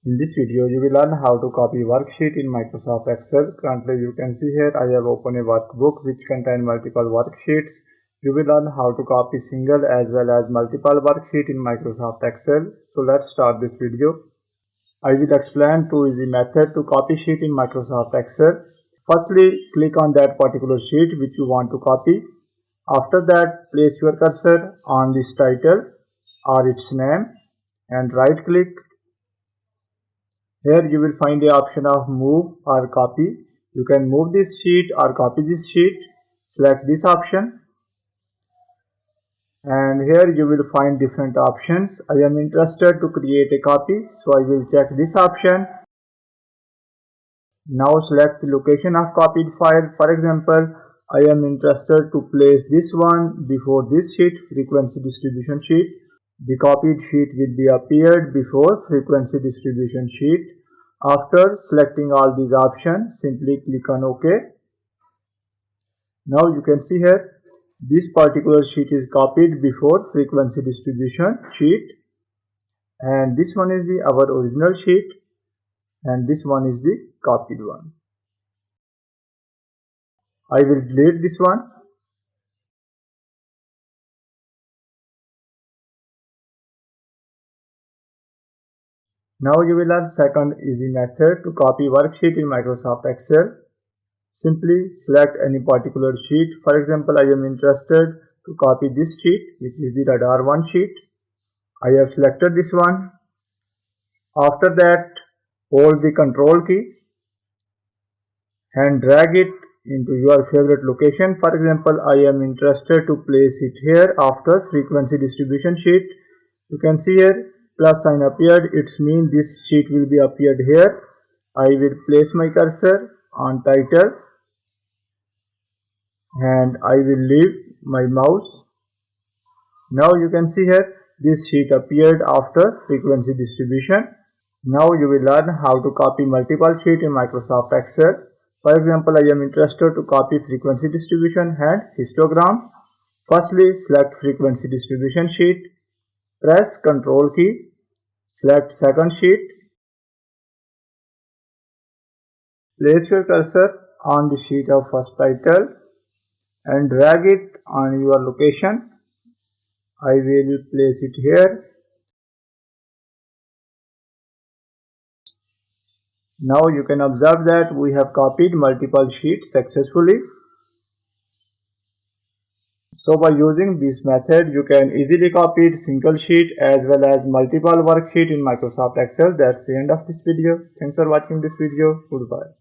In this video, you will learn how to copy worksheet in Microsoft Excel. Currently, you can see here I have opened a workbook which contains multiple worksheets. You will learn how to copy single as well as multiple worksheet in Microsoft Excel. So let's start this video. I will explain two easy methods to copy sheet in Microsoft Excel. Firstly, click on that particular sheet which you want to copy. After that, place your cursor on this title or its name and right click. Here you will find the option of move or copy. You can move this sheet or copy this sheet. Select this option. And here you will find different options. I am interested to create a copy, so I will check this option. Now select the location of copied file. For example, I am interested to place this one before this sheet, frequency distribution sheet. The copied sheet will be appeared before frequency distribution sheet. After selecting all these options, simply click on OK. Now you can see here, this particular sheet is copied before frequency distribution sheet. And this one is our original sheet. And this one is the copied one. I will delete this one. Now you will learn second easy method to copy worksheet in Microsoft Excel. Simply select any particular sheet. For example, I am interested to copy this sheet, which is the radar 1 sheet. I have selected this one. After that, hold the control key and drag it into your favorite location. For example, I am interested to place it here after frequency distribution sheet. You can see here plus sign appeared. It means this sheet will be appeared here. I will place my cursor on title and I will leave my mouse. Now you can see here this sheet appeared after frequency distribution. Now you will learn how to copy multiple sheets in Microsoft Excel. For example, I am interested to copy frequency distribution and histogram. Firstly, select frequency distribution sheet. Press Ctrl key. Select second sheet. Place your cursor on the sheet of first title and drag it on your location. I will place it here. Now you can observe that we have copied multiple sheets successfully. So by using this method, you can easily copy single sheet as well as multiple worksheet in Microsoft Excel. That's the end of this video. Thanks for watching this video. Goodbye.